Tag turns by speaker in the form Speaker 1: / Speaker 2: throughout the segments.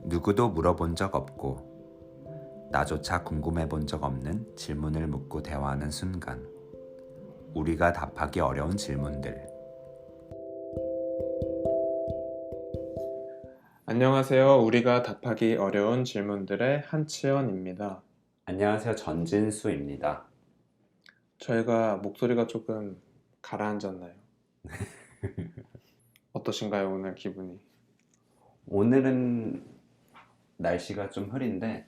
Speaker 1: 누구도 물어본 적 없고 나조차 궁금해 본 적 없는 질문을 묻고 대화하는 순간, 우리가 답하기 어려운 질문들.
Speaker 2: 안녕하세요. 우리가 답하기 어려운 질문들의 한치원입니다.
Speaker 1: 안녕하세요, 전진수입니다.
Speaker 2: 저희가 목소리가 조금 가라앉았나요? 어떠신가요, 오늘 기분이?
Speaker 1: 오늘은 날씨가 좀 흐린데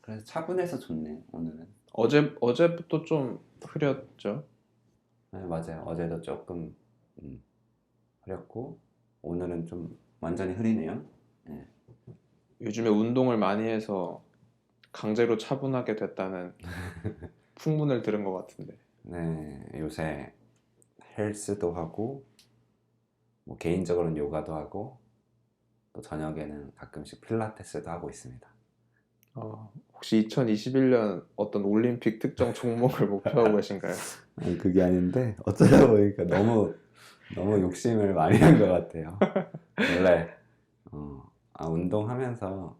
Speaker 1: 그래서 차분해서 좋네요. 오늘은.
Speaker 2: 어제부터 좀 흐렸죠?
Speaker 1: 네, 맞아요. 어제도 조금 흐렸고 오늘은 좀 완전히 흐리네요. 네.
Speaker 2: 요즘에 운동을 많이 해서 강제로 차분하게 됐다는 풍문을 들은 것 같은데.
Speaker 1: 네, 요새 헬스도 하고 뭐 개인적으로는 요가도 하고 또 저녁에는 가끔씩 필라테스도 하고 있습니다.
Speaker 2: 혹시 2021년 어떤 올림픽 특정 종목을 목표하고 계신가요?
Speaker 1: 아니, 그게 아닌데 어쩌다 보니까 너무 욕심을 많이 한 것 같아요. 원래 운동하면서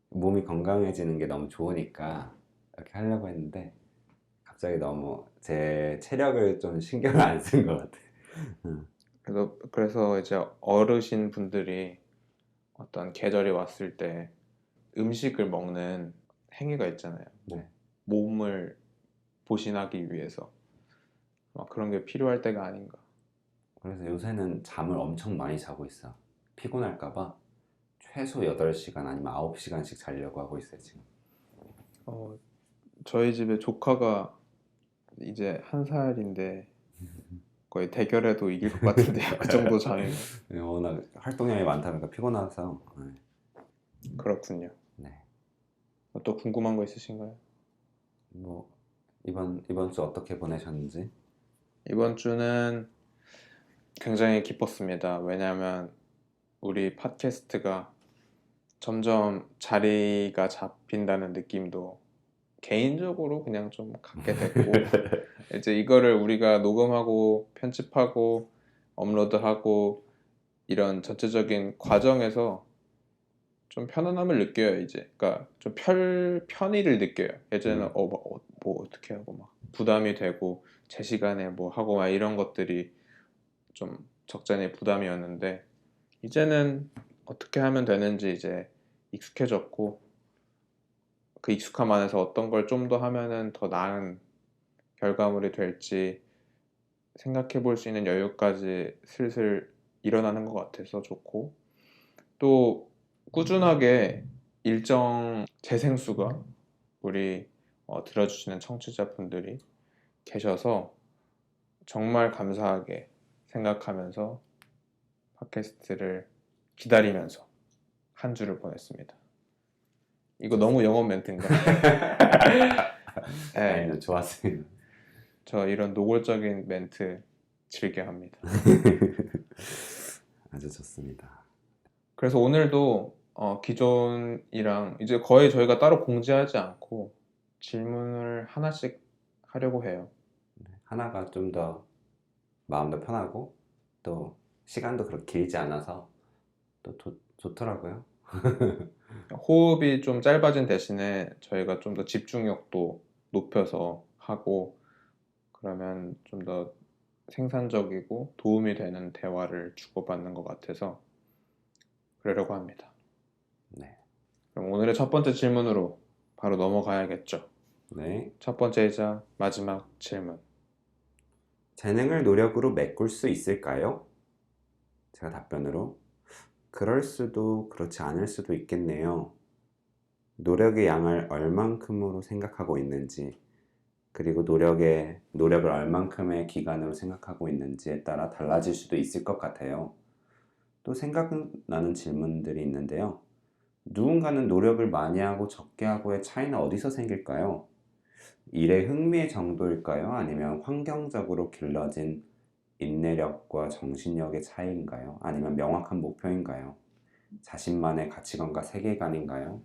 Speaker 1: 몸이 건강해지는 게 너무 좋으니까 이렇게 하려고 했는데 갑자기 너무 제 체력을 좀 신경을 안 쓴 것 같아요.
Speaker 2: 그래서 이제 어르신 분들이 어떤 계절이 왔을 때 음식을 먹는 행위가 있잖아요.
Speaker 1: 네.
Speaker 2: 몸을 보신하기 위해서 막 그런 게 필요할 때가 아닌가.
Speaker 1: 그래서 요새는 잠을 엄청 많이 자고 있어. 피곤할까봐 최소 8시간 아니면 9시간씩 자려고 하고 있어요, 지금.
Speaker 2: 어, 저희 집에 조카가 이제 1살인데 거의 대결해도 이길 것 같은데요. 그 정도 잠이면.
Speaker 1: 워낙 활동량이 많다 보니까 피곤해서.
Speaker 2: 그렇군요.
Speaker 1: 네.
Speaker 2: 또 궁금한 거 있으신가요?
Speaker 1: 뭐 이번 주 어떻게 보내셨는지?
Speaker 2: 이번 주는 굉장히 기뻤습니다. 왜냐하면 우리 팟캐스트가 점점 자리가 잡힌다는 느낌도 개인적으로 그냥 좀 갖게 됐고 이제 이거를 우리가 녹음하고 편집하고 업로드하고 이런 전체적인 과정에서 좀 편안함을 느껴요. 이제 그러니까 좀 편의를 느껴요. 예전에는 뭐 어떻게 하고 막 부담이 되고 제 시간에 뭐 하고 막 이런 것들이 좀 적잖이 부담이었는데 이제는 어떻게 하면 되는지 이제 익숙해졌고 그 익숙함 안에서 어떤 걸 좀 더 하면은 더 나은 결과물이 될지 생각해 볼 수 있는 여유까지 슬슬 일어나는 것 같아서 좋고 또 꾸준하게 일정 재생수가 우리 들어주시는 청취자분들이 계셔서 정말 감사하게 생각하면서 팟캐스트를 기다리면서 한 주를 보냈습니다. 이거 너무 영업 멘트인가? 네,
Speaker 1: 아니요, 좋았습니다.
Speaker 2: 저 이런 노골적인 멘트 즐겨합니다.
Speaker 1: 아주 좋습니다.
Speaker 2: 그래서 오늘도 기존이랑 이제 거의 저희가 따로 공지하지 않고 질문을 하나씩 하려고 해요.
Speaker 1: 하나가 좀 더 마음도 편하고 또 시간도 그렇게 길지 않아서 또 좋더라고요.
Speaker 2: 호흡이 좀 짧아진 대신에 저희가 좀 더 집중력도 높여서 하고 그러면 좀 더 생산적이고 도움이 되는 대화를 주고받는 것 같아서 그러려고 합니다.
Speaker 1: 네.
Speaker 2: 그럼 오늘의 첫 번째 질문으로 바로 넘어가야겠죠.
Speaker 1: 네.
Speaker 2: 첫 번째이자 마지막 질문.
Speaker 1: 재능을 노력으로 메꿀 수 있을까요? 제가 답변으로 그럴 수도 그렇지 않을 수도 있겠네요. 노력의 양을 얼만큼으로 생각하고 있는지, 그리고 노력을 얼만큼의 기간으로 생각하고 있는지에 따라 달라질 수도 있을 것 같아요. 또 생각나는 질문들이 있는데요. 누군가는 노력을 많이 하고 적게 하고의 차이는 어디서 생길까요? 일의 흥미 정도일까요? 아니면 환경적으로 길러진 인내력과 정신력의 차이인가요? 아니면 명확한 목표인가요? 자신만의 가치관과 세계관인가요?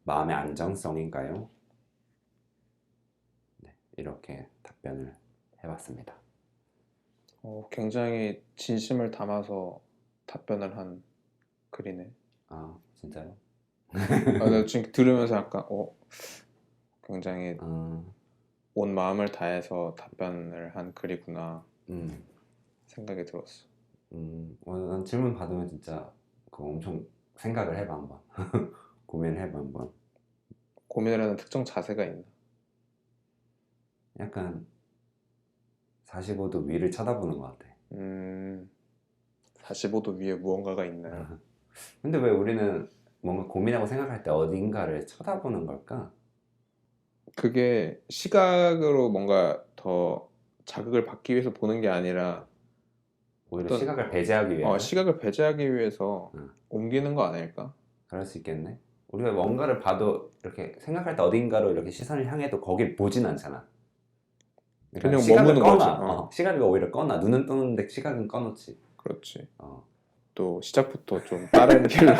Speaker 1: 마음의 안정성인가요? 네, 이렇게 답변을 해봤습니다.
Speaker 2: 굉장히 진심을 담아서 답변을 한 글이네.
Speaker 1: 아, 진짜요?
Speaker 2: 내가 지금 들으면서 약간 굉장히
Speaker 1: 어,
Speaker 2: 온 마음을 다해서 답변을 한 글이구나
Speaker 1: 음,
Speaker 2: 생각이 들었어.
Speaker 1: 난 질문 받으면 진짜 그거 엄청 생각을 해봐 한번. 고민해봐 한번.
Speaker 2: 고민을 하는 특정 자세가 있나?
Speaker 1: 약간 45도 위를 쳐다보는 것 같아.
Speaker 2: 45도 위에 무언가가 있나요?
Speaker 1: 근데 왜 우리는 뭔가 고민하고 생각할 때 어딘가를 쳐다보는 걸까?
Speaker 2: 그게 시각으로 뭔가 더 자극을 받기 위해서 보는 게 아니라
Speaker 1: 오히려
Speaker 2: 어떤
Speaker 1: 시각을 배제하기 위해서?
Speaker 2: 시각을 배제하기 위해서
Speaker 1: 응,
Speaker 2: 옮기는 거 아닐까?
Speaker 1: 그럴 수 있겠네. 우리가 뭔가를 봐도 이렇게 생각할 때 어딘가로 이렇게 시선을 향해도 거길 보진 않잖아. 그러니까
Speaker 2: 그냥
Speaker 1: 시각을
Speaker 2: 머무는 거지.
Speaker 1: 꺼놔. 시각을 오히려 꺼놔. 눈은 뜨는데 시각은 꺼놓지.
Speaker 2: 그렇지.
Speaker 1: 어.
Speaker 2: 또 시작부터 좀 다른 길로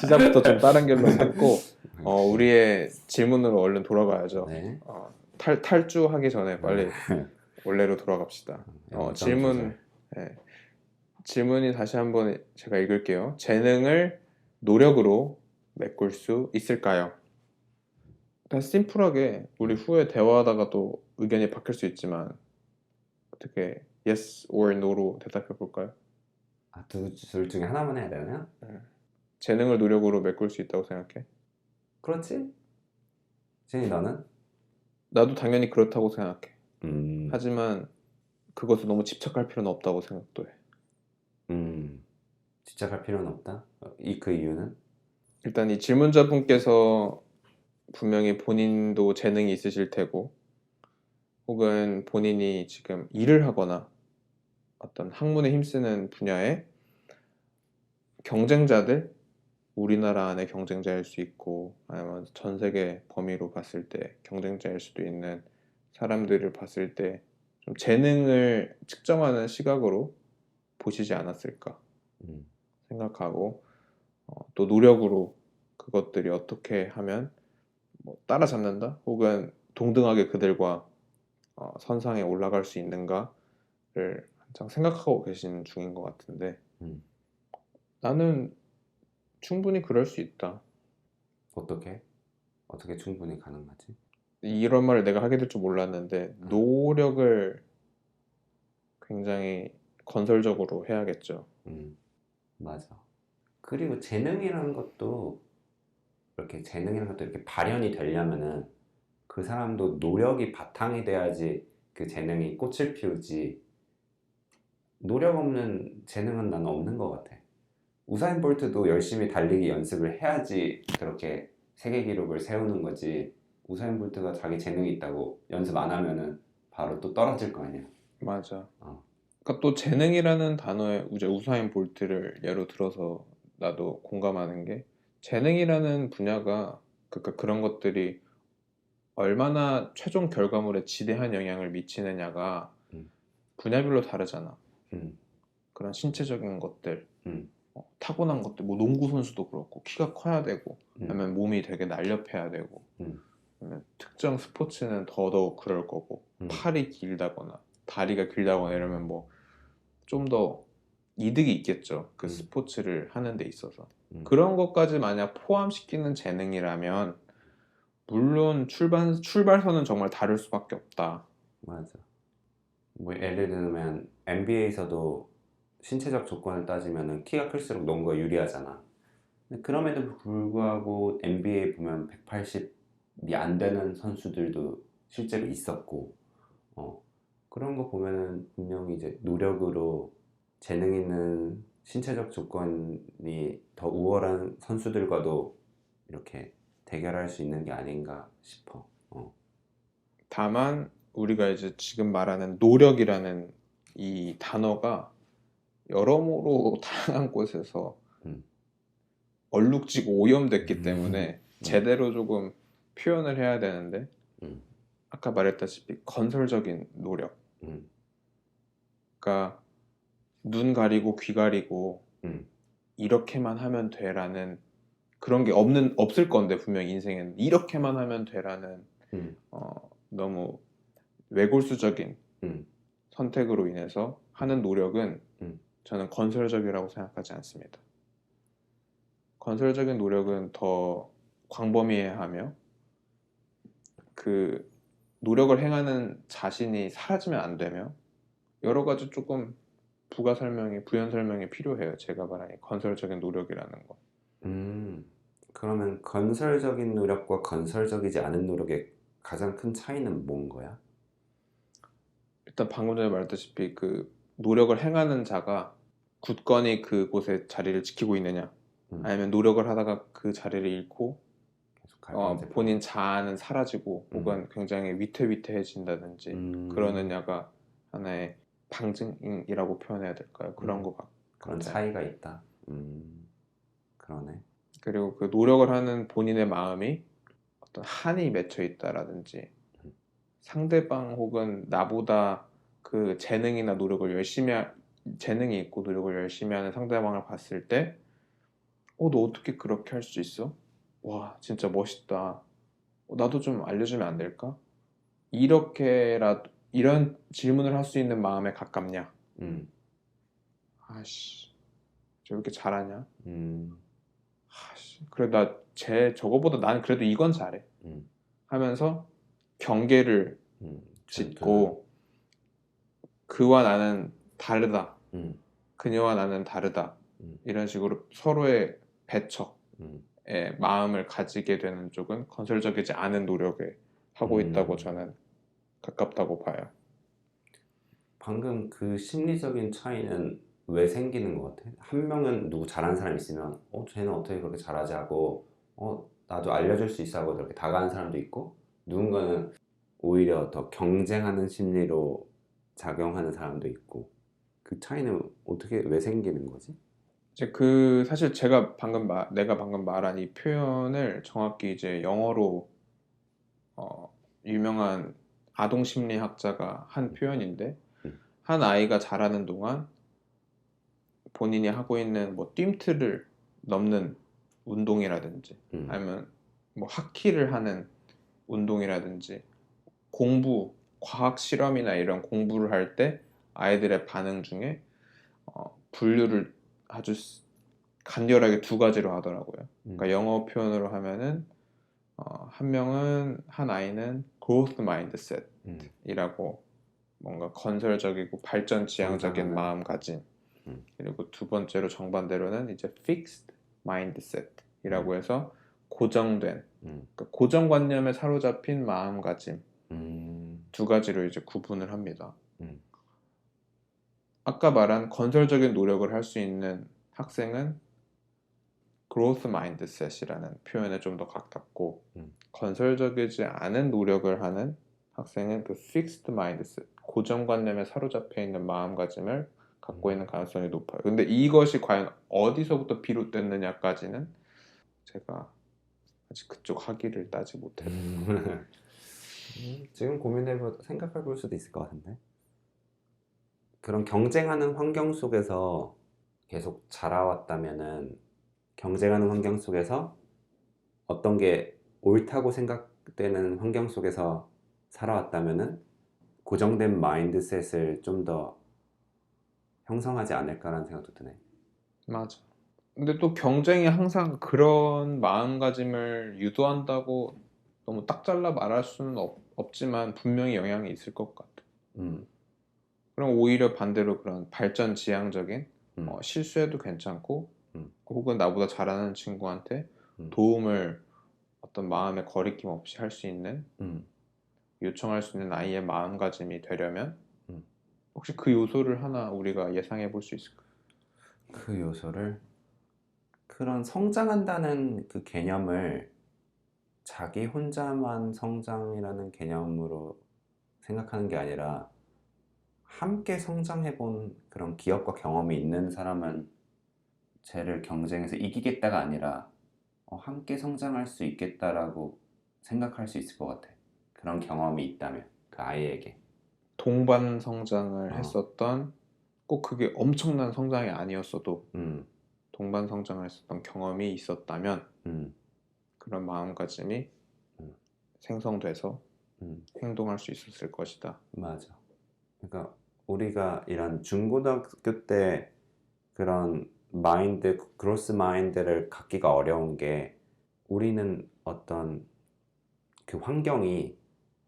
Speaker 2: 시작부터 좀 다른 길로 샀고 우리의 질문으로 얼른 돌아가야죠.
Speaker 1: 네.
Speaker 2: 탈주하기 전에 빨리 원래로 돌아갑시다.
Speaker 1: 영점 조절.
Speaker 2: 예, 질문이 다시 한번 제가 읽을게요. 재능을 노력으로 메꿀 수 있을까요? 그냥 심플하게 우리 후에 대화하다가 또 의견이 바뀔 수 있지만 어떻게 yes or no로 대답해 볼까요?
Speaker 1: 둘 중에 하나만 해야 되나?
Speaker 2: 재능을 노력으로 메꿀 수 있다고 생각해?
Speaker 1: 그렇지? 진이 너는?
Speaker 2: 나도 당연히 그렇다고 생각해.
Speaker 1: 음,
Speaker 2: 하지만 그것을 너무 집착할 필요는 없다고 생각도 해.
Speaker 1: 집착할 필요는 없다. 그 이유는?
Speaker 2: 일단 이 질문자분께서 분명히 본인도 재능이 있으실 테고 혹은 본인이 지금 일을 하거나 어떤 학문에 힘쓰는 분야에 경쟁자들, 우리나라 안에 경쟁자일 수 있고 아니면 전 세계 범위로 봤을 때 경쟁자일 수도 있는 사람들을 봤을 때 좀 재능을 측정하는 시각으로 보시지 않았을까
Speaker 1: 음,
Speaker 2: 생각하고 또 노력으로 그것들이 어떻게 하면 뭐 따라잡는다 혹은 동등하게 그들과 선상에 올라갈 수 있는가를 한창 생각하고 계신 중인 것 같은데
Speaker 1: 음.
Speaker 2: 나는 충분히 그럴 수 있다.
Speaker 1: 어떻게? 어떻게 충분히 가능하지?
Speaker 2: 이런 말을 내가 하게 될 줄 몰랐는데 노력을 굉장히 건설적으로 해야겠죠.
Speaker 1: 맞아. 그리고 재능이라는 것도 이렇게 발현이 되려면은 그 사람도 노력이 바탕이 돼야지 그 재능이 꽃을 피우지. 노력 없는 재능은 나는 없는 것 같아. 우사인 볼트도 열심히 달리기 연습을 해야지 그렇게 세계 기록을 세우는 거지. 우사인 볼트가 자기 재능이 있다고 연습 안 하면은 바로 또 떨어질 거 아니야.
Speaker 2: 맞아.
Speaker 1: 어,
Speaker 2: 그러니까 또 재능이라는 단어에 이제 우사인 볼트를 예로 들어서 나도 공감하는 게 재능이라는 분야가 그러니까 그런 것들이 얼마나 최종 결과물에 지대한 영향을 미치느냐가
Speaker 1: 음,
Speaker 2: 분야별로 다르잖아.
Speaker 1: 음,
Speaker 2: 그런 신체적인 것들,
Speaker 1: 음,
Speaker 2: 타고난 것들, 뭐 농구 선수도 그렇고 키가 커야 되고,
Speaker 1: 음,
Speaker 2: 아니면 몸이 되게 날렵해야 되고,
Speaker 1: 음,
Speaker 2: 아니면 특정 스포츠는 더더욱 그럴 거고,
Speaker 1: 음,
Speaker 2: 팔이 길다거나 다리가 길다거나 이러면 뭐 좀 더 이득이 있겠죠. 그
Speaker 1: 음,
Speaker 2: 스포츠를 하는 데 있어서.
Speaker 1: 음,
Speaker 2: 그런 것까지 만약 포함시키는 재능이라면 물론 출발선은 정말 다를 수밖에 없다.
Speaker 1: 맞아. 뭐 예를 들면 NBA에서도 신체적 조건을 따지면은 키가 클수록 농구가 유리하잖아. 근데 그럼에도 불구하고 NBA에 보면 180이 안 되는 선수들도 실제로 있었고, 어, 그런 거 보면은 분명히 이제 노력으로 재능 있는 신체적 조건이 더 우월한 선수들과도 이렇게 대결할 수 있는 게 아닌가 싶어.
Speaker 2: 다만 우리가 이제 지금 말하는 노력이라는 이 단어가 여러모로 다양한 곳에서
Speaker 1: 음,
Speaker 2: 얼룩지고 오염됐기
Speaker 1: 음,
Speaker 2: 때문에 제대로 조금 표현을 해야 되는데
Speaker 1: 음,
Speaker 2: 아까 말했다시피 건설적인 노력.
Speaker 1: 음,
Speaker 2: 그러니까 눈 가리고 귀 가리고
Speaker 1: 음,
Speaker 2: 이렇게만 하면 돼라는 그런 게 없을 건데 분명 인생에는 이렇게만 하면 돼라는
Speaker 1: 음,
Speaker 2: 너무 외골수적인
Speaker 1: 음,
Speaker 2: 선택으로 인해서 하는 노력은
Speaker 1: 음,
Speaker 2: 저는 건설적이라고 생각하지 않습니다. 건설적인 노력은 더 광범위해야 하며 그 노력을 행하는 자신이 사라지면 안 되며 여러 가지 조금 부연 설명이 필요해요. 제가 말하는 건설적인 노력이라는 거.
Speaker 1: 그러면 건설적인 노력과 건설적이지 않은 노력의 가장 큰 차이는 뭔 거야?
Speaker 2: 일단 방금 전에 말했다시피 그 노력을 행하는 자가 굳건히 그곳에 자리를 지키고 있느냐
Speaker 1: 음,
Speaker 2: 아니면 노력을 하다가 그 자리를 잃고
Speaker 1: 계속 갈팡질팡.
Speaker 2: 본인 자아는 사라지고
Speaker 1: 음.
Speaker 2: 혹은 굉장히 위태위태해진다든지 그러느냐가 하나의 방증이라고 표현해야 될까요? 그런 것
Speaker 1: 그런
Speaker 2: 같아요.
Speaker 1: 차이가 있다. 그러네.
Speaker 2: 그리고 그 노력을 하는 본인의 마음이 어떤 한이 맺혀 있다라든지
Speaker 1: 음.
Speaker 2: 상대방 혹은 나보다 그 재능이 있고 노력을 열심히 하는 상대방을 봤을 때 너 어떻게 그렇게 할 수 있어? 와, 진짜 멋있다. 나도 좀 알려주면 안 될까? 이런 질문을 할 수 있는 마음에 가깝냐?
Speaker 1: 음,
Speaker 2: 아씨, 저 왜 이렇게 잘하냐?
Speaker 1: 음,
Speaker 2: 아씨, 그래, 저거보다 나는 그래도 이건 잘해.
Speaker 1: 음,
Speaker 2: 하면서 경계를
Speaker 1: 전투는.
Speaker 2: 짓고 그와 나는 다르다.
Speaker 1: 음,
Speaker 2: 그녀와 나는 다르다.
Speaker 1: 음,
Speaker 2: 이런 식으로 서로의 배척에
Speaker 1: 음,
Speaker 2: 마음을 가지게 되는 쪽은 건설적이지 않은 노력에 하고 있다고
Speaker 1: 음.
Speaker 2: 저는 가깝다고 봐요.
Speaker 1: 방금 그 심리적인 차이는 왜 생기는 것 같아? 한 명은 누구 잘하는 사람 있으면 쟤는 어떻게 그렇게 잘하지 하고 나도 알려줄 수 있어 하고 이렇게 다가가는 사람도 있고, 누군가는 오히려 더 경쟁하는 심리로 작용하는 사람도 있고, 그 차이는 어떻게 왜 생기는 거지?
Speaker 2: 이제 사실 내가 방금 말한 이 표현을 정확히 이제 영어로 어, 유명한 아동 심리학자가 한 표현인데
Speaker 1: 음,
Speaker 2: 한 아이가 자라는 동안 본인이 하고 있는 뭐 뜀트를 넘는 운동이라든지
Speaker 1: 음,
Speaker 2: 아니면 뭐 하키를 하는 운동이라든지 과학 실험이나 이런 공부를 할 때 아이들의 반응 중에 분류를 아주 간결하게 두 가지로 하더라고요.
Speaker 1: 음,
Speaker 2: 그러니까 영어 표현으로 하면은 한 아이는 growth
Speaker 1: 음.
Speaker 2: mindset이라고 뭔가 건설적이고 발전 지향적인
Speaker 1: 성장하는.
Speaker 2: 마음가짐.
Speaker 1: 음,
Speaker 2: 그리고 두 번째로 정반대로는 이제 fixed
Speaker 1: 음,
Speaker 2: mindset이라고 해서 고정된,
Speaker 1: 음,
Speaker 2: 그러니까 고정관념에 사로잡힌 마음가짐
Speaker 1: 음,
Speaker 2: 두 가지로 이제 구분을 합니다.
Speaker 1: 음,
Speaker 2: 아까 말한 건설적인 노력을 할 수 있는 학생은 growth mindset이라는 표현에 좀 더 가깝고
Speaker 1: 음,
Speaker 2: 건설적이지 않은 노력을 하는 학생은 그 fixed mindset, 고정관념에 사로잡혀 있는 마음가짐을 갖고 있는
Speaker 1: 음.
Speaker 2: 가능성이 높아요. 근데 이것이 과연 어디서부터 비롯됐느냐까지는 제가 아직 그쪽 학위를 따지 못해서
Speaker 1: 지금 생각해 볼 수도 있을 것 같은데. 그런 경쟁하는 환경 속에서 계속 자라왔다면은, 경쟁하는 환경 속에서 어떤 게 옳다고 생각되는 환경 속에서 살아왔다면은 고정된 마인드셋을 좀 더 형성하지 않을까라는 생각도 드네.
Speaker 2: 맞아. 근데 또 경쟁이 항상 그런 마음가짐을 유도한다고 너무 딱 잘라 말할 수는 없지만 분명히 영향이 있을 것 같아.
Speaker 1: 음,
Speaker 2: 그럼 오히려 반대로 그런 발전 지향적인
Speaker 1: 음,
Speaker 2: 실수해도 괜찮고
Speaker 1: 음,
Speaker 2: 혹은 나보다 잘하는 친구한테
Speaker 1: 음,
Speaker 2: 도움을 어떤 마음의 거리낌 없이 할 수 있는
Speaker 1: 음,
Speaker 2: 요청할 수 있는 아이의 마음가짐이 되려면
Speaker 1: 음.
Speaker 2: 혹시 그 요소를 하나 우리가 예상해 볼 수 있을까?
Speaker 1: 그 요소를, 그런 성장한다는 그 개념을 자기 혼자만 성장이라는 개념으로 생각하는 게 아니라, 함께 성장해본 그런 기업과 경험이 있는 사람은 쟤를 경쟁에서 이기겠다가 아니라 함께 성장할 수 있겠다라고 생각할 수 있을 것 같아. 그런 경험이 있다면 그 아이에게.
Speaker 2: 동반 성장을
Speaker 1: 어,
Speaker 2: 했었던 꼭 그게 엄청난 성장이 아니었어도
Speaker 1: 음,
Speaker 2: 동반 성장을 했었던 경험이 있었다면
Speaker 1: 음,
Speaker 2: 그런 마음가짐이
Speaker 1: 음,
Speaker 2: 생성돼서
Speaker 1: 음,
Speaker 2: 행동할 수 있었을 것이다.
Speaker 1: 맞아. 그러니까 우리가 이런 중고등학교 때 그런 마인드, 그로스 마인드를 갖기가 어려운 게 우리는 어떤 그 환경이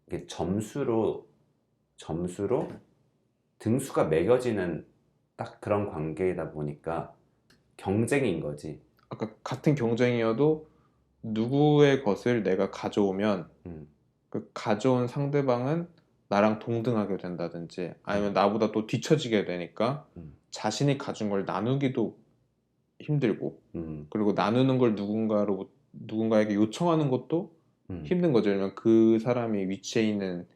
Speaker 1: 이게 점수로 등수가 매겨지는 딱 그런 관계이다 보니까 경쟁인 거지.
Speaker 2: 아까 같은 경쟁이어도 누구의 것을 내가 가져오면
Speaker 1: 음,
Speaker 2: 그 가져온 상대방은 나랑 동등하게 된다든지 아니면 나보다 또 뒤처지게 되니까
Speaker 1: 음,
Speaker 2: 자신이 가진 걸 나누기도 힘들고
Speaker 1: 음,
Speaker 2: 그리고 나누는 걸 누군가에게 요청하는 것도
Speaker 1: 음,
Speaker 2: 힘든 거죠. 왜냐면 그 사람이 위치해 있는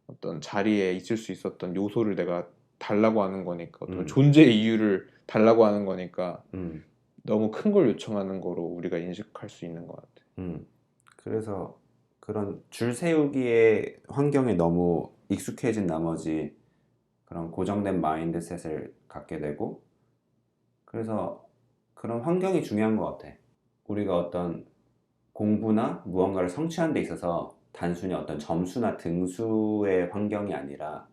Speaker 2: 어떤 자리에 있을 수 있었던 요소를 내가 달라고 하는 거니까 어떤
Speaker 1: 음,
Speaker 2: 존재의 이유를 달라고 하는 거니까
Speaker 1: 음,
Speaker 2: 너무 큰 걸 요청하는 거로 우리가 인식할 수 있는 것 같아.
Speaker 1: 음. 그래서 그런 줄 세우기의 환경에 너무 익숙해진 나머지 그런 고정된 마인드셋을 갖게 되고, 그래서 그런 환경이 중요한 것 같아. 우리가 어떤 공부나 무언가를 성취하는 데 있어서 단순히 어떤 점수나 등수의 환경이 아니라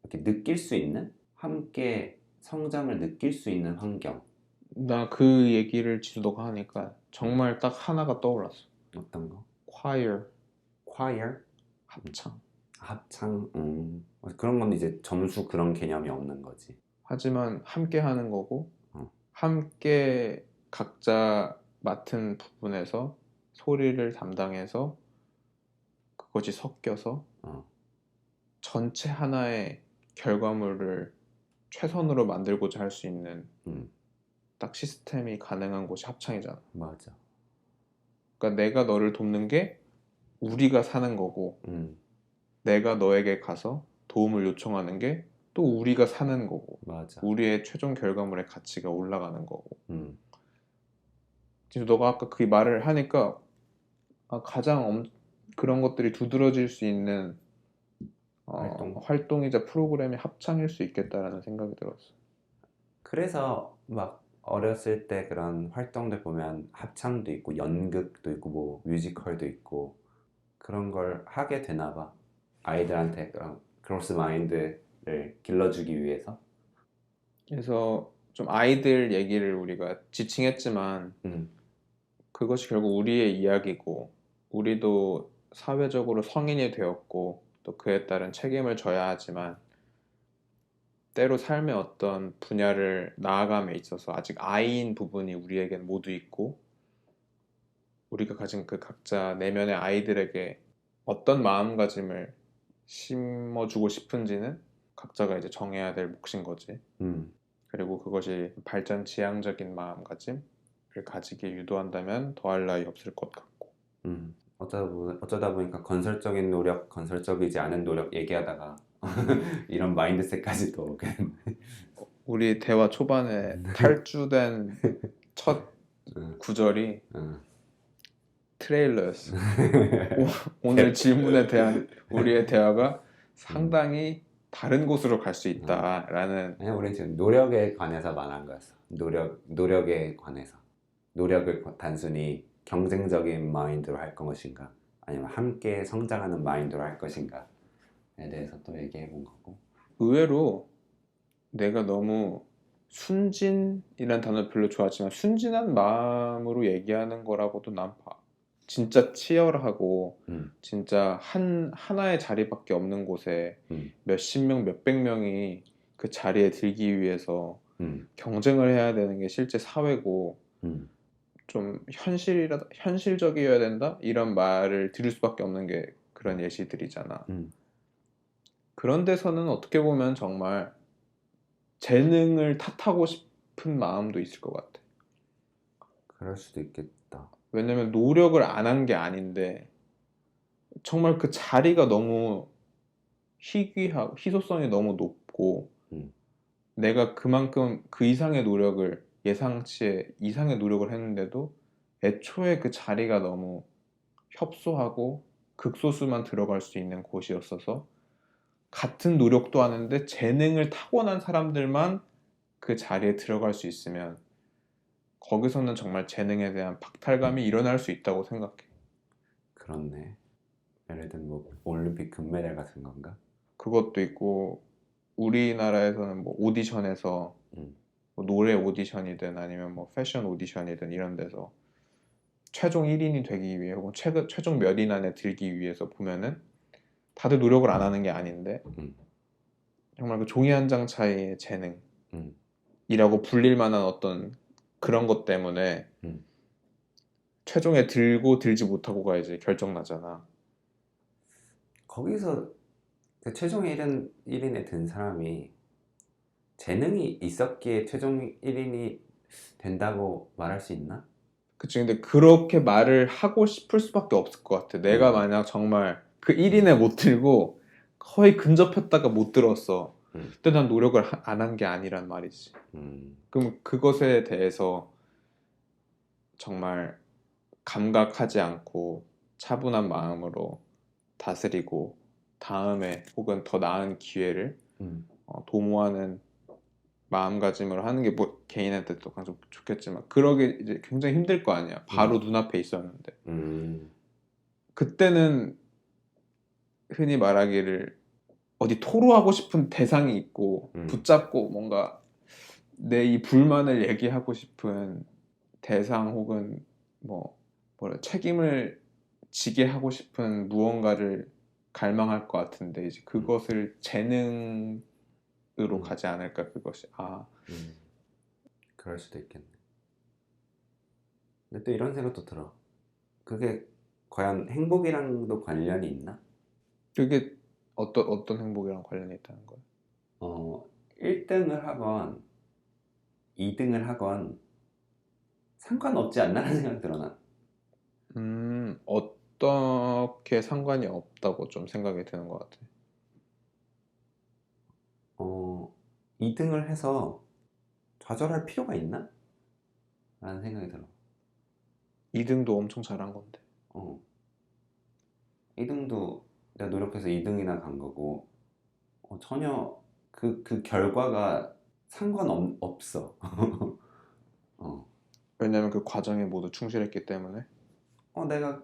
Speaker 1: 이렇게 느낄 수 있는, 함께 성장을 느낄 수 있는 환경.
Speaker 2: 나 그 얘기를 지수도가 하니까
Speaker 1: 음,
Speaker 2: 정말 딱 하나가 떠올랐어.
Speaker 1: 어떤 거?
Speaker 2: choir,
Speaker 1: choir?
Speaker 2: 합창.
Speaker 1: 합창? 그런 건 이제 점수 그런 개념이 없는 거지.
Speaker 2: 하지만 함께 하는 거고
Speaker 1: 어,
Speaker 2: 함께 각자 맡은 부분에서 소리를 담당해서 그것이 섞여서
Speaker 1: 어,
Speaker 2: 전체 하나의 결과물을 최선으로 만들고자 할 수 있는
Speaker 1: 음,
Speaker 2: 딱 시스템이 가능한 곳이 합창이잖아.
Speaker 1: 맞아.
Speaker 2: 그러니까 내가 너를 돕는 게 우리가 사는 거고
Speaker 1: 음,
Speaker 2: 내가 너에게 가서 도움을 요청하는 게 또 우리가 사는 거고
Speaker 1: 맞아.
Speaker 2: 우리의 최종 결과물의 가치가 올라가는 거고.
Speaker 1: 음,
Speaker 2: 그래서 너가 아까 그 말을 하니까 그런 것들이 두드러질 수 있는
Speaker 1: 활동.
Speaker 2: 활동이자 프로그램이 합창일 수 있겠다라는 생각이 들었어.
Speaker 1: 그래서 막 어렸을 때 그런 활동들 보면 합창도 있고 연극도 있고 뭐 뮤지컬도 있고 그런 걸 하게 되나 봐. 아이들한테 그런 크로스 마인드를 길러주기 위해서.
Speaker 2: 그래서 좀 아이들 얘기를 우리가 지칭했지만
Speaker 1: 음,
Speaker 2: 그것이 결국 우리의 이야기고 우리도 사회적으로 성인이 되었고 또 그에 따른 책임을 져야 하지만 때로 삶의 어떤 분야를 나아감에 있어서 아직 아이인 부분이 우리에겐 모두 있고 우리가 가진 그 각자 내면의 아이들에게 어떤 마음가짐을 심어주고 싶은지는 각자가 이제 정해야 될 몫인 거지.
Speaker 1: 음,
Speaker 2: 그리고 그것이 발전 지향적인 마음가짐을 가지게 유도한다면 더할 나위 없을 것 같고.
Speaker 1: 어쩌다 보니까 건설적인 노력, 건설적이지 않은 노력 얘기하다가 이런 마인드셋까지도 오게 됐네.
Speaker 2: 우리 대화 초반에 탈주된 첫
Speaker 1: 음,
Speaker 2: 구절이
Speaker 1: 음.
Speaker 2: 트레일러였어. 오늘 질문에 대한 우리의 대화가
Speaker 1: 음,
Speaker 2: 상당히 다른 곳으로 갈 수
Speaker 1: 어.
Speaker 2: 있다라는.
Speaker 1: 아니, 우리 지금 노력에 관해서 말한 거였어. 노력에 관해서. 노력을 단순히 경쟁적인 마인드로 할 것인가, 아니면 함께 성장하는 마인드로 할 것인가에 대해서 또 얘기해 본 거고.
Speaker 2: 의외로 내가 너무 순진이란 단어 별로 좋아하지만 순진한 마음으로 얘기하는 거라고도 난 봐. 진짜 치열하고
Speaker 1: 음,
Speaker 2: 진짜 하나의 자리밖에 없는 곳에
Speaker 1: 음,
Speaker 2: 몇십 명, 몇백 명이 그 자리에 들기 위해서
Speaker 1: 음,
Speaker 2: 경쟁을 해야 되는 게 실제 사회고
Speaker 1: 음,
Speaker 2: 좀 현실적이어야 된다? 이런 말을 들을 수밖에 없는 게 그런 예시들이잖아.
Speaker 1: 음.
Speaker 2: 그런 데서는 어떻게 보면 정말 재능을 탓하고 싶은 마음도 있을 것 같아.
Speaker 1: 그럴 수도 있겠다.
Speaker 2: 왜냐면 노력을 안 한 게 아닌데 정말 그 자리가 너무 희귀하고 희소성이 너무 높고
Speaker 1: 음,
Speaker 2: 내가 그만큼 그 이상의 노력을 예상치에 이상의 노력을 했는데도 애초에 그 자리가 너무 협소하고 극소수만 들어갈 수 있는 곳이었어서 같은 노력도 하는데 재능을 타고난 사람들만 그 자리에 들어갈 수 있으면 거기서는 정말 재능에 대한 박탈감이 일어날 수 있다고 생각해.
Speaker 1: 그렇네. 예를 들면 뭐 올림픽 금메달 같은 건가?
Speaker 2: 그것도 있고 우리나라에서는 뭐 오디션에서
Speaker 1: 음,
Speaker 2: 뭐 노래 오디션이든 아니면 뭐 패션 오디션이든 이런 데서 최종 1인이 되기 위해 혹은 최종 몇 인 안에 들기 위해서 보면은 다들 노력을 안 하는 게 아닌데
Speaker 1: 음,
Speaker 2: 정말 그 종이 한 장 차이의 재능이라고
Speaker 1: 음,
Speaker 2: 불릴 만한 어떤 그런 것 때문에
Speaker 1: 음.
Speaker 2: 최종에 들고 들지 못하고가 이제 결정나잖아.
Speaker 1: 거기서 그 최종 1인에 든 사람이 재능이 있었기에 최종 1인이 된다고 말할 수 있나?
Speaker 2: 그치. 근데 그렇게 말을 하고 싶을 수밖에 없을 것 같아. 내가
Speaker 1: 음,
Speaker 2: 만약 정말 그
Speaker 1: 음,
Speaker 2: 1인에 못 들고 거의 근접했다가 못 들었어.
Speaker 1: 음,
Speaker 2: 근데 난 노력을 안 한 게 아니란 말이지.
Speaker 1: 음,
Speaker 2: 그럼 그것에 대해서 정말 감각하지 않고 차분한 마음으로 다스리고 다음에 혹은 더 나은 기회를
Speaker 1: 음,
Speaker 2: 도모하는 마음가짐으로 하는 게 뭐 개인한테 또 가장 좋겠지만 그러기 이제 굉장히 힘들 거 아니야. 바로
Speaker 1: 음,
Speaker 2: 눈앞에 있었는데.
Speaker 1: 음,
Speaker 2: 그때는 흔히 말하기를 어디 토로하고 싶은 대상이 있고
Speaker 1: 음,
Speaker 2: 붙잡고 뭔가 내 이 불만을 얘기하고 싶은 대상 혹은 뭐 뭐라 책임을 지게 하고 싶은 무언가를 갈망할 것 같은데 이제
Speaker 1: 음,
Speaker 2: 그것을 재능으로
Speaker 1: 음,
Speaker 2: 가지 않을까 그것이
Speaker 1: 음. 그럴 수도 있겠네. 근데 또 이런 생각도 들어. 그게 과연 행복이랑도 관련이 있나?
Speaker 2: 그게 어떤 행복이랑 관련이 있다는 거야?
Speaker 1: 1등을 하건 2등을 하건 상관없지 않나라는 생각 들어, 난.
Speaker 2: 어떻게 상관이 없다고 좀 생각이 드는 것 같아.
Speaker 1: 2등을 해서 좌절할 필요가 있나? 라는 생각이 들어.
Speaker 2: 2등도 엄청 잘한 건데.
Speaker 1: 어, 2등도 내가 노력해서 2등이나 간 거고, 전혀 그 결과가 상관없어. 어,
Speaker 2: 왜냐면 그 과정에 모두 충실했기 때문에.
Speaker 1: 어, 내가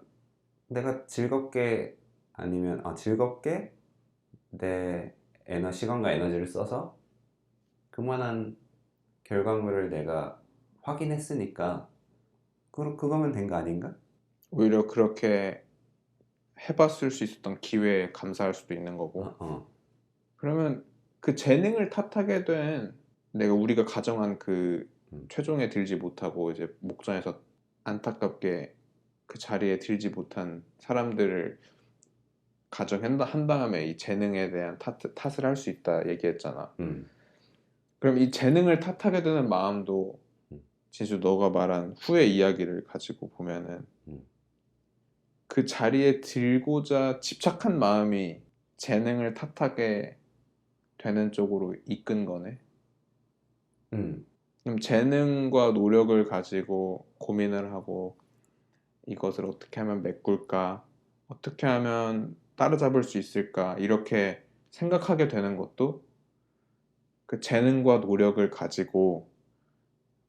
Speaker 1: 즐겁게, 아니면, 즐겁게 내 시간과 에너지를 써서 그만한 결과물을 내가 확인했으니까, 그거면 된 거 아닌가?
Speaker 2: 오히려 그렇게 해봤을 수 있었던 기회에 감사할 수도 있는
Speaker 1: 어,
Speaker 2: 거고.
Speaker 1: 어,
Speaker 2: 그러면 그 재능을 탓하게 된 우리가 가정한 그
Speaker 1: 음,
Speaker 2: 최종에 들지 못하고 이제 목전에서 안타깝게 그 자리에 들지 못한 사람들을 가정한 다음에 이 재능에 대한 탓을 할 수 있다 얘기했잖아.
Speaker 1: 음,
Speaker 2: 그럼 이 재능을 탓하게 되는 마음도
Speaker 1: 음,
Speaker 2: 진수 너가 말한 후의 이야기를 가지고 보면은
Speaker 1: 음,
Speaker 2: 그 자리에 들고자 집착한 마음이 재능을 탓하게 되는 쪽으로 이끈 거네.
Speaker 1: 음,
Speaker 2: 그럼 재능과 노력을 가지고 고민을 하고 이것을 어떻게 하면 메꿀까? 어떻게 하면 따라잡을 수 있을까? 이렇게 생각하게 되는 것도 그 재능과 노력을 가지고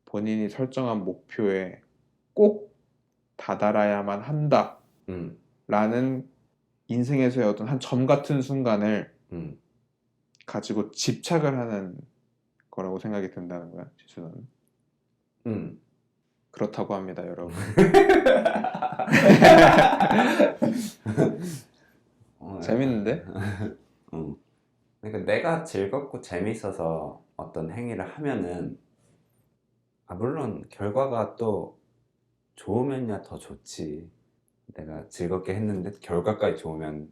Speaker 2: 본인이 설정한 목표에 꼭 다다라야만
Speaker 1: 음,
Speaker 2: 한다라는 인생에서의 어떤 한 점 같은 순간을
Speaker 1: 음,
Speaker 2: 가지고 집착을 하는 거라고 생각이 든다는 거야, 지수는.
Speaker 1: 음.
Speaker 2: 그렇다고 합니다, 여러분.
Speaker 1: 어,
Speaker 2: 재밌는데?
Speaker 1: 음. 그러니까 내가 즐겁고 재밌어서 어떤 행위를 하면은, 물론 결과가 또 좋으면야 더 좋지. 내가 즐겁게 했는데 결과까지 좋으면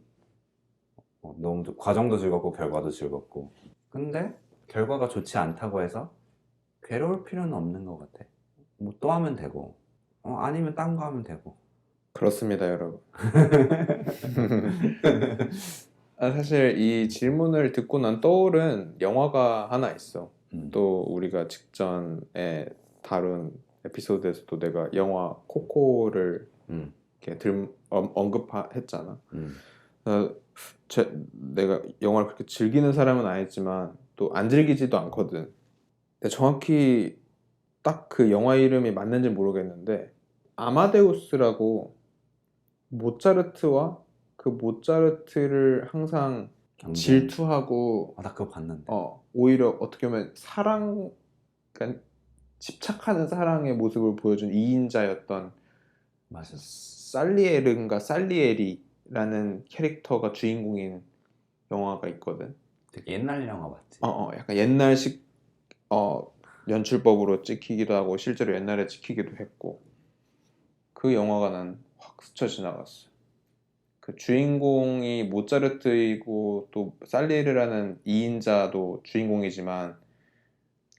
Speaker 1: 너무 과정도 즐겁고 결과도 즐겁고. 근데 결과가 좋지 않다고 해서 괴로울 필요는 없는 것 같아. 뭐 또 하면 되고, 아니면 딴 거 하면 되고.
Speaker 2: 그렇습니다, 여러분. 사실 이 질문을 듣고 난 떠오른 영화가 하나 있어.
Speaker 1: 음,
Speaker 2: 또 우리가 직전에 다룬 에피소드에서도 내가 영화 코코를
Speaker 1: 음,
Speaker 2: 이렇게 언급했잖아.
Speaker 1: 음,
Speaker 2: 어, 내가 영화를 그렇게 즐기는 사람은 아니지만 또 안 즐기지도 않거든. 근데 정확히 딱 그 영화 이름이 맞는지 모르겠는데 아마데우스라고 모차르트와 그 모차르트를 항상
Speaker 1: 경쟁.
Speaker 2: 질투하고
Speaker 1: 나 그거 봤는데.
Speaker 2: 오히려 어떻게 보면 사랑 그러니까 집착하는 사랑의 모습을 보여준 2인자였던
Speaker 1: 맞아.
Speaker 2: 살리에르인가 살리에리라는 캐릭터가 주인공인 영화가 있거든.
Speaker 1: 되게 옛날 영화 맞지?
Speaker 2: 약간 옛날식 연출법으로 찍히기도 하고 실제로 옛날에 찍히기도 했고 그 영화가 난 확 스쳐 지나갔어. 그 주인공이 모차르트이고 또 살리에르라는 2인자도 주인공이지만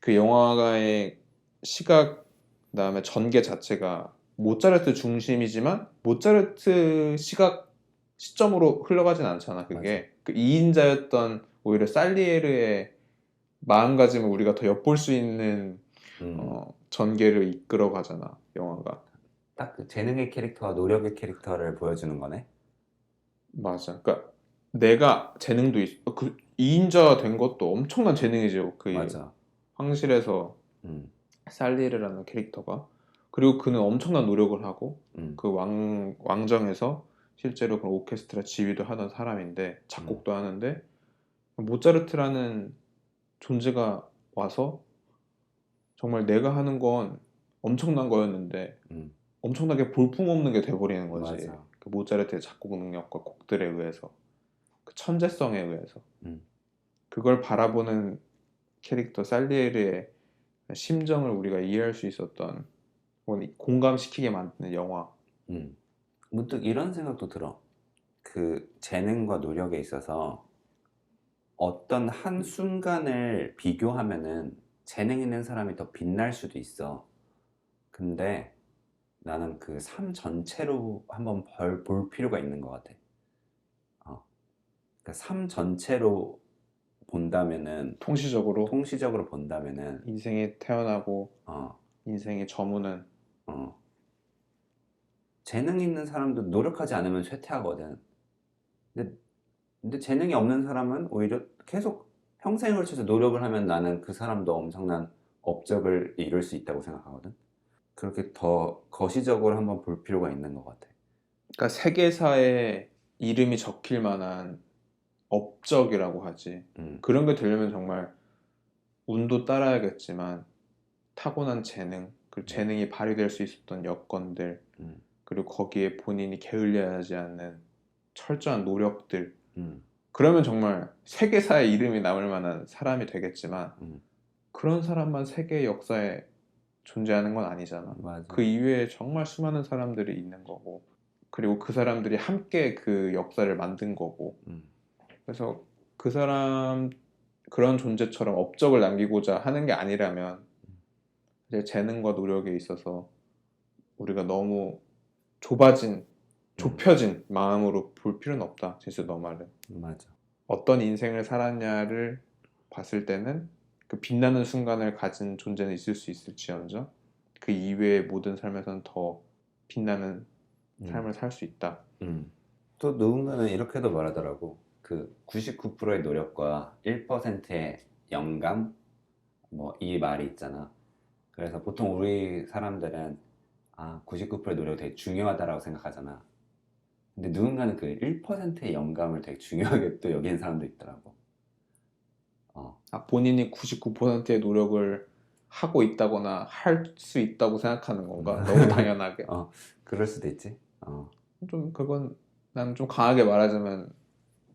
Speaker 2: 그 영화가의 시각 그다음에 전개 자체가 모차르트 중심이지만 모차르트 시각 시점으로 흘러가진 않잖아. 그게 그 2인자였던 오히려 살리에르의 마음가짐을 우리가 더 엿볼 수 있는 전개를 이끌어 가잖아 영화가.
Speaker 1: 딱 그 재능의 캐릭터와 노력의 캐릭터를 보여주는 거네.
Speaker 2: 맞아. 그러니까 내가 재능도 그 2인자 된 것도 엄청난 재능이죠. 그
Speaker 1: 맞아.
Speaker 2: 황실에서
Speaker 1: 음,
Speaker 2: 살리에르라는 캐릭터가. 그리고 그는 엄청난 노력을 하고 그 왕정에서 실제로 그 오케스트라 지휘도 하던 사람인데 작곡도 하는데 모차르트라는 존재가 와서 정말 내가 하는 건 엄청난 거였는데 엄청나게 볼품없는 게 돼버리는 거지.
Speaker 1: 맞아.
Speaker 2: 그 모차르트의 작곡 능력과 곡들에 의해서 그 천재성에 의해서 그걸 바라보는 캐릭터 살리에르의 심정을 우리가 이해할 수 있었던 혹은 공감시키게 만드는 영화.
Speaker 1: 문득 이런 생각도 들어. 그 재능과 노력에 있어서 어떤 한 순간을 비교하면은 재능 있는 사람이 더 빛날 수도 있어. 근데 나는 그 삶 전체로 한번 볼 필요가 있는 것 같아. 그러니까 삶 전체로 본다면은, 통시적으로 본다면은,
Speaker 2: 인생이 태어나고 인생이 저무는
Speaker 1: 재능 있는 사람도 노력하지 않으면 쇠퇴하거든. 근데 재능이 없는 사람은 오히려 계속 평생을 걸쳐서 노력을 하면 나는 그 사람도 엄청난 업적을 이룰 수 있다고 생각하거든. 그렇게 더 거시적으로 한번 볼 필요가 있는 것 같아.
Speaker 2: 그러니까 세계사에 이름이 적힐 만한 업적이라고 하지. 그런 게 되려면 정말 운도 따라야겠지만 타고난 재능, 그 재능이 발휘될 수 있었던 여건들, 그리고 거기에 본인이 게을리하지 않는 철저한 노력들. 그러면 정말 세계사에 이름이 남을 만한 사람이 되겠지만 그런 사람만 세계 역사에 존재하는 건 아니잖아.
Speaker 1: 맞아.
Speaker 2: 그 이외에 정말 수많은 사람들이 있는 거고 그리고 그 사람들이 함께 그 역사를 만든 거고 그래서 그 사람 그런 존재처럼 업적을 남기고자 하는 게 아니라면 이제 재능과 노력에 있어서 우리가 너무 좁혀진 마음으로 볼 필요는 없다. 진짜 너 말은.
Speaker 1: 맞아.
Speaker 2: 어떤 인생을 살았냐를 봤을 때는 그 빛나는 순간을 가진 존재는 있을 수 있을지언정 그 이외의 모든 삶에서는 더 빛나는 삶을 살 수 있다.
Speaker 1: 또 누군가는 이렇게도 말하더라고. 그 99%의 노력과 1%의 영감, 뭐 이 말이 있잖아. 그래서 보통 우리 사람들은 99%의 노력이 되게 중요하다라고 생각하잖아. 근데 누군가는 그 1%의 영감을 되게 중요하게 또 여기는 사람도 있더라고.
Speaker 2: 본인이 99%의 노력을 하고 있다거나 할 수 있다고 생각하는 건가? 너무 당연하게.
Speaker 1: 그럴 수도 있지.
Speaker 2: 좀 그건 난 좀 강하게 말하자면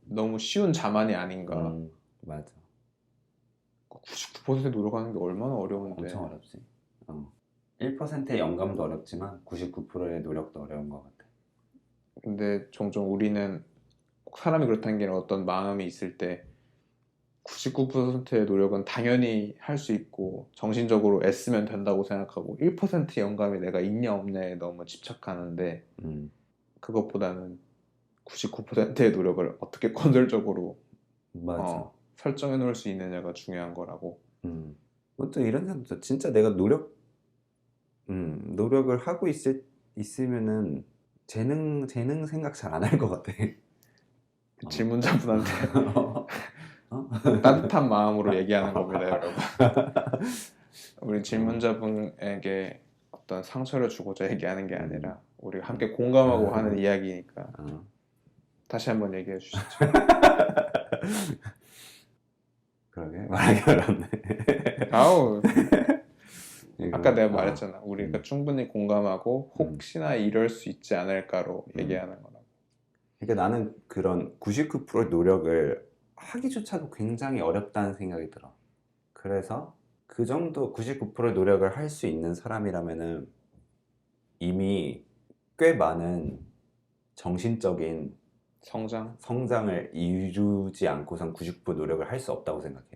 Speaker 2: 너무 쉬운 자만이 아닌가.
Speaker 1: 맞아.
Speaker 2: 99% 노력하는 게 얼마나 어려운데.
Speaker 1: 엄청 어렵지. 1%의 영감도 어렵지만 99%의 노력도 어려운 것 같아.
Speaker 2: 근데 종종 우리는 꼭 사람이 그렇다는 게 아니라 어떤 마음이 있을 때 99%의 노력은 당연히 할 수 있고 정신적으로 애쓰면 된다고 생각하고 1%의 영감이 내가 있냐 없냐에 너무 집착하는데 그것보다는 99%의 노력을 어떻게 건설적으로
Speaker 1: 맞아.
Speaker 2: 설정해 놓을 수 있느냐가 중요한 거라고.
Speaker 1: 또 이런 생각도 진짜 내가 노력을 하고 있으면은 재능 생각 잘 안 할 것 같아.
Speaker 2: 질문자분한테 따뜻한 마음으로 얘기하는 겁니다, 여러분. 우리 질문자분에게 어떤 상처를 주고자 얘기하는 게 아니라 우리가 함께 공감하고 하는 이야기니까 다시 한번 얘기해 주시죠.
Speaker 1: 그러게 말하기 어렵네.
Speaker 2: 아우 아까 내가
Speaker 1: 아,
Speaker 2: 말했잖아. 우리가 충분히 공감하고 혹시나 이럴 수 있지 않을까로 얘기하는 거라고.
Speaker 1: 그러니까 나는 그런 99%의 노력을 하기조차도 굉장히 어렵다는 생각이 들어. 그래서 그 정도 99%의 노력을 할 수 있는 사람이라면은 이미 꽤 많은 정신적인
Speaker 2: 성장.
Speaker 1: 성장을 이루지 않고선 99% 노력을 할 수 없다고 생각해.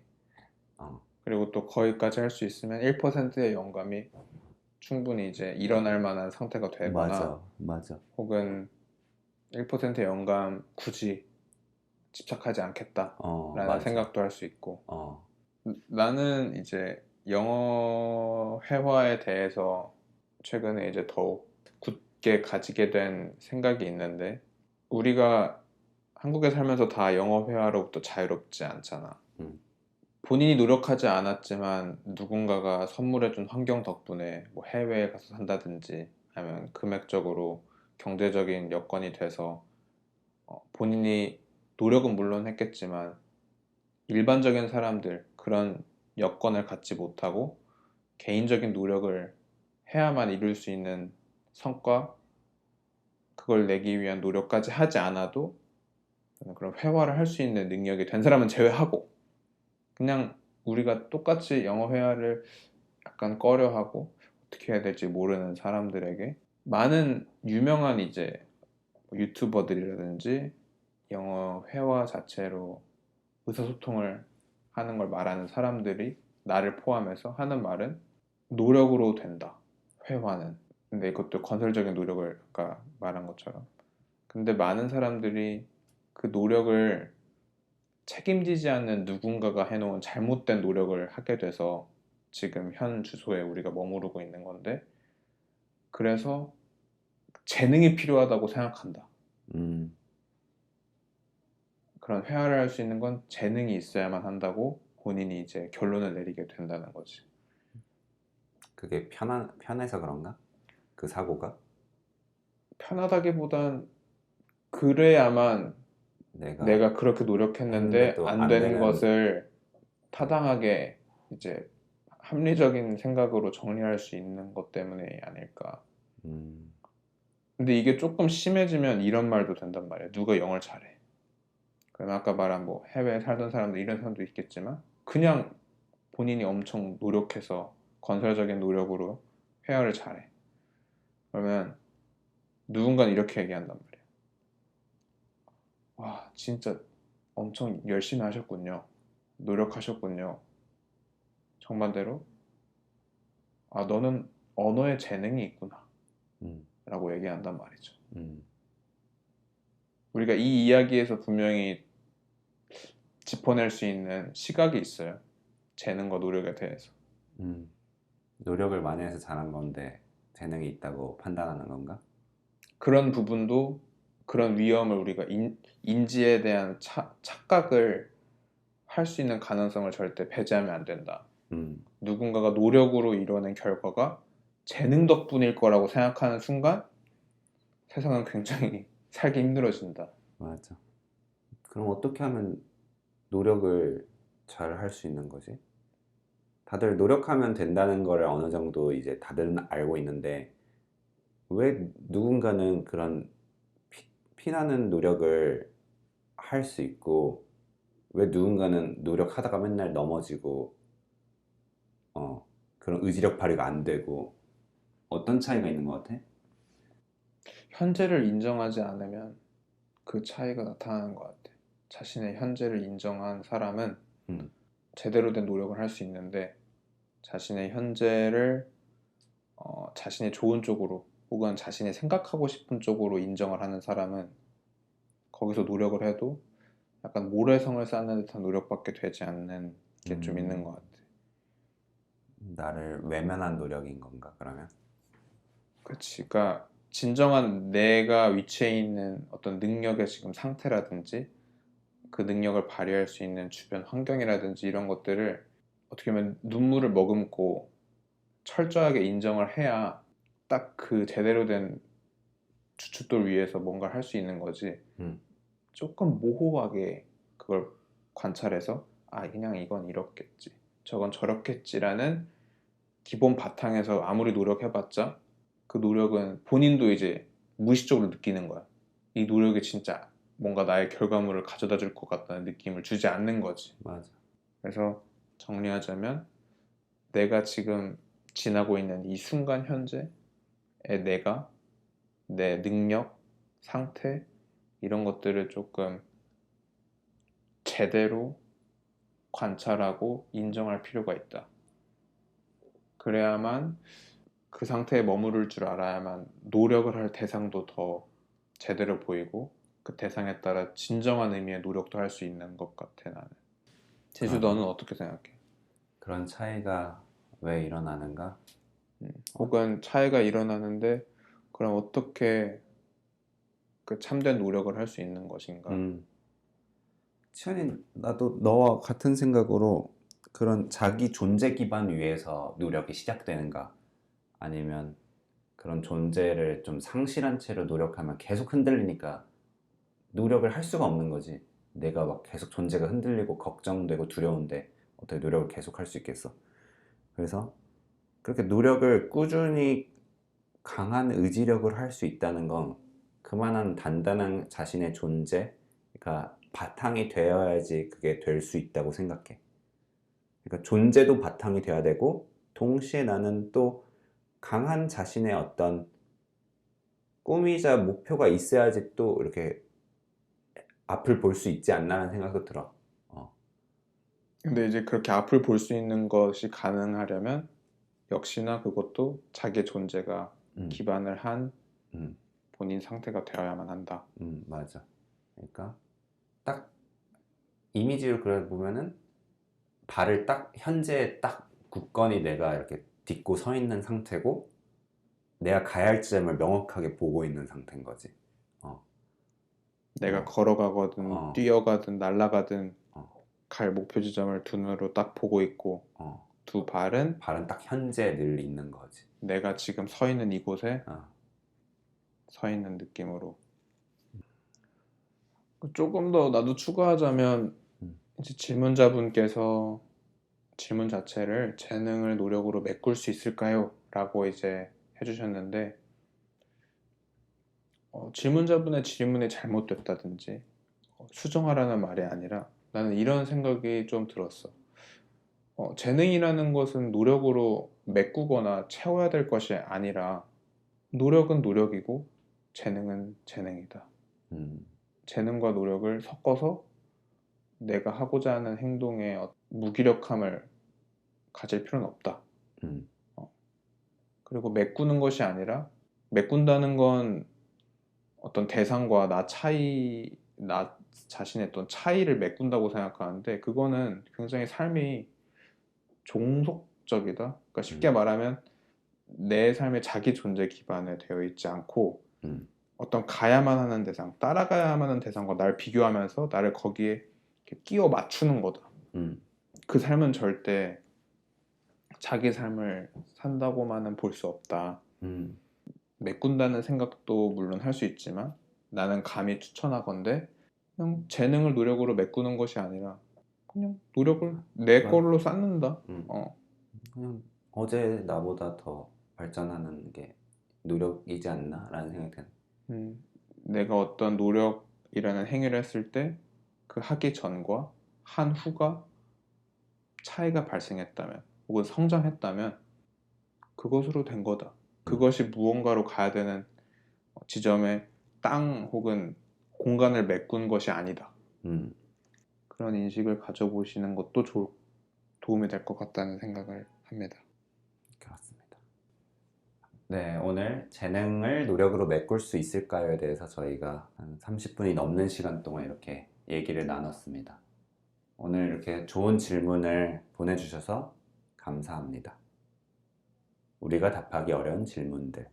Speaker 1: 어,
Speaker 2: 그리고 또 거기까지 할 수 있으면 1%의 영감이 충분히 이제 일어날 만한 상태가 되거나
Speaker 1: 맞아, 맞아.
Speaker 2: 혹은 1%의 영감 굳이 집착하지 않겠다라는
Speaker 1: 맞아.
Speaker 2: 생각도 할 수 있고
Speaker 1: 어,
Speaker 2: 나는 이제 영어 회화에 대해서 최근에 이제 더욱 굳게 가지게 된 생각이 있는데 우리가 한국에 살면서 다 영어 회화로부터 자유롭지 않잖아.
Speaker 1: 음,
Speaker 2: 본인이 노력하지 않았지만 누군가가 선물해준 환경 덕분에 뭐 해외에 가서 산다든지 아니면 금액적으로 경제적인 여건이 돼서 본인이 노력은 물론 했겠지만 일반적인 사람들 그런 여건을 갖지 못하고 개인적인 노력을 해야만 이룰 수 있는 성과 그걸 내기 위한 노력까지 하지 않아도 그런 회화를 할 수 있는 능력이 된 사람은 제외하고 그냥 우리가 똑같이 영어 회화를 약간 꺼려하고 어떻게 해야 될지 모르는 사람들에게 많은 유명한 이제 유튜버들이라든지 영어 회화 자체로 의사소통을 하는 걸 말하는 사람들이 나를 포함해서 하는 말은 노력으로 된다. 회화는. 근데 이것도 건설적인 노력을 아까 말한 것처럼. 근데 많은 사람들이 그 노력을 책임지지 않는 누군가가 해놓은 잘못된 노력을 하게 돼서 지금 현 주소에 우리가 머무르고 있는 건데 그래서 재능이 필요하다고 생각한다.
Speaker 1: 음,
Speaker 2: 그런 회화를 할 수 있는 건 재능이 있어야만 한다고 본인이 이제 결론을 내리게 된다는 거지.
Speaker 1: 그게 편해서 그런가? 그 사고가?
Speaker 2: 편하다기보단 그래야만
Speaker 1: 내가
Speaker 2: 내가 그렇게 노력했는데
Speaker 1: 했는데도
Speaker 2: 안
Speaker 1: 안
Speaker 2: 된
Speaker 1: 되는,
Speaker 2: 것을
Speaker 1: 어,
Speaker 2: 타당하게 이제 합리적인 생각으로 정리할 수 있는 것 때문에 아닐까.
Speaker 1: 음,
Speaker 2: 근데 이게 조금 심해지면 이런 말도 된단 말이야. 누가 영어를 잘해. 그럼 아까 말한 뭐 해외에 살던 사람들 이런 사람도 있겠지만 그냥 본인이 엄청 노력해서 건설적인 노력으로 회화를 잘해. 그러면 누군가는 이렇게 얘기한단 말이야. 와, 진짜 엄청 열심히 하셨군요. 노력하셨군요. 정반대로, 아, 너는 언어에 재능이 있구나.
Speaker 1: 음,
Speaker 2: 라고 얘기한단 말이죠.
Speaker 1: 음,
Speaker 2: 우리가 이 이야기에서 분명히 짚어낼 수 있는 시각이 있어요. 재능과 노력에 대해서.
Speaker 1: 음. 노력을 많이 해서 잘한 건데 재능이 있다고 판단하는 건가?
Speaker 2: 그런 부분도 그런 위험을 우리가 인지에 대한 착각을 할 수 있는 가능성을 절대 배제하면 안 된다.
Speaker 1: 음,
Speaker 2: 누군가가 노력으로 이뤄낸 결과가 재능 덕분일 거라고 생각하는 순간 세상은 굉장히 살기 힘들어진다.
Speaker 1: 맞아. 그럼 어떻게 하면 노력을 잘 할 수 있는 거지? 다들 노력하면 된다는 거를 어느 정도 이제 다들은 알고 있는데 왜 누군가는 그런 피나는 노력을 할 수 있고 왜 누군가는 노력하다가 맨날 넘어지고 어, 그런 의지력 발휘가 안 되고 어떤 차이가 있는 것 같아?
Speaker 2: 현재를 인정하지 않으면 그 차이가 나타나는 것 같아. 자신의 현재를 인정한 사람은
Speaker 1: 음,
Speaker 2: 제대로 된 노력을 할 수 있는데 자신의 현재를 자신이 좋은 쪽으로 혹은 자신이 생각하고 싶은 쪽으로 인정을 하는 사람은 거기서 노력을 해도 약간 모래성을 쌓는 듯한 노력밖에 되지 않는 게 좀 있는 것
Speaker 1: 음,
Speaker 2: 같아.
Speaker 1: 나를 외면한 노력인 건가, 그러면?
Speaker 2: 그렇지. 그러니까 진정한 내가 위치해 있는 어떤 능력의 지금 상태라든지 그 능력을 발휘할 수 있는 주변 환경이라든지 이런 것들을 어떻게 보면 눈물을 머금고 철저하게 인정을 해야 딱 그 제대로 된 주춧돌 위에서 뭔가를 할 수 있는 거지.
Speaker 1: 음,
Speaker 2: 조금 모호하게 그걸 관찰해서 아, 그냥 이건 이렇겠지. 저건 저렇겠지라는 기본 바탕에서 아무리 노력해봤자 그 노력은 본인도 이제 무의식적으로 느끼는 거야. 이 노력이 진짜 뭔가 나의 결과물을 가져다 줄 것 같다는 느낌을 주지 않는 거지.
Speaker 1: 맞아.
Speaker 2: 그래서 정리하자면 내가 지금 지나고 있는 이 순간 현재의 내가, 내 능력, 상태 이런 것들을 조금 제대로 관찰하고 인정할 필요가 있다. 그래야만 그 상태에 머무를 줄 알아야만 노력을 할 대상도 더 제대로 보이고 그 대상에 따라 진정한 의미의 노력도 할 수 있는 것 같아 나는. 제주
Speaker 1: 그러네.
Speaker 2: 너는 어떻게 생각해?
Speaker 1: 그런 차이가 왜 일어나는가?
Speaker 2: 혹은 차이가 일어나는데 그럼 어떻게 그 참된 노력을 할 수 있는 것인가?
Speaker 1: 치현이, 나도 너와 같은 생각으로 그런 자기 존재 기반 위에서 노력이 시작되는가? 아니면 그런 존재를 좀 상실한 채로 노력하면 계속 흔들리니까 노력을 할 수가 없는 거지. 내가 막 계속 존재가 흔들리고 걱정되고 두려운데 어떻게 노력을 계속 할 수 있겠어? 그래서 그렇게 노력을 꾸준히 강한 의지력을 할 수 있다는 건 그만한 단단한 자신의 존재가 바탕이 되어야지 그게 될 수 있다고 생각해. 그러니까 존재도 바탕이 돼야 되고 동시에 나는 또 강한 자신의 어떤 꿈이자 목표가 있어야지 또 이렇게 앞을 볼 수 있지 않나라는 생각도 들어.
Speaker 2: 근데 이제 그렇게 앞을 볼 수 있는 것이 가능하려면 역시나 그것도 자기 존재가
Speaker 1: 음,
Speaker 2: 기반을 한
Speaker 1: 음,
Speaker 2: 본인 상태가 되어야만 한다.
Speaker 1: 맞아. 그러니까 딱 이미지로 그려 보면은 발을 딱 현재 딱 굳건히 내가 이렇게 딛고 서 있는 상태고 내가 가야 할 지점을 명확하게 보고 있는 상태인 거지. 어,
Speaker 2: 내가
Speaker 1: 뭐,
Speaker 2: 걸어가거든,
Speaker 1: 어,
Speaker 2: 뛰어가든, 날아가든
Speaker 1: 어,
Speaker 2: 갈 목표 지점을 두 눈으로 딱 보고 있고
Speaker 1: 어.
Speaker 2: 두 발은
Speaker 1: 발은 딱 현재 늘 있는 거지.
Speaker 2: 내가 지금 서 있는 이곳에
Speaker 1: 어,
Speaker 2: 서 있는 느낌으로. 조금 더 나도 추가하자면
Speaker 1: 음,
Speaker 2: 이제 질문자분께서 질문 자체를 재능을 노력으로 메꿀 수 있을까요? 라고 이제 해주셨는데 질문자분의 질문이 잘못됐다든지 수정하라는 말이 아니라 나는 이런 생각이 좀 들었어. 재능이라는 것은 노력으로 메꾸거나 채워야 될 것이 아니라 노력은 노력이고 재능은 재능이다.
Speaker 1: 음,
Speaker 2: 재능과 노력을 섞어서 내가 하고자 하는 행동에 무기력함을 가질 필요는 없다.
Speaker 1: 음,
Speaker 2: 그리고 메꾸는 것이 아니라 메꾼다는 건 어떤 대상과 나 자신의 어떤 차이를 메꾼다고 생각하는데 그거는 굉장히 삶이 종속적이다. 그러니까 쉽게
Speaker 1: 음,
Speaker 2: 말하면 내 삶의 자기 존재 기반에 되어 있지 않고
Speaker 1: 음,
Speaker 2: 어떤 가야만 하는 대상, 따라가야만 하는 대상과 나를 비교하면서 나를 거기에 이렇게 끼워 맞추는 거다.
Speaker 1: 음,
Speaker 2: 그 삶은 절대 자기 삶을 산다고만은 볼 수 없다.
Speaker 1: 음,
Speaker 2: 메꾼다는 생각도 물론 할 수 있지만 나는 감히 추천하건대 그냥 재능을 노력으로 메꾸는 것이 아니라 그냥 노력을 내
Speaker 1: 맞아.
Speaker 2: 걸로 쌓는다.
Speaker 1: 음. 그냥 어제 나보다 더 발전하는 게 노력이지 않나라는 생각이 드네.
Speaker 2: 내가 어떤 노력이라는 행위를 했을 때 그 하기 전과 한 후가 차이가 발생했다면 혹은 성장했다면 그것으로 된 거다.
Speaker 1: 음,
Speaker 2: 그것이 무언가로 가야 되는 지점에 땅 혹은 공간을 메꾼 것이 아니다.
Speaker 1: 음,
Speaker 2: 그런 인식을 가져보시는 것도 도움이 될 것 같다는 생각을 합니다.
Speaker 1: 그렇습니다. 네, 오늘 재능을 노력으로 메꿀 수 있을까요에 대해서 저희가 한 30분이 넘는 시간 동안 이렇게 얘기를 나눴습니다. 오늘 이렇게 좋은 질문을 보내주셔서 감사합니다. 우리가 답하기 어려운 질문들.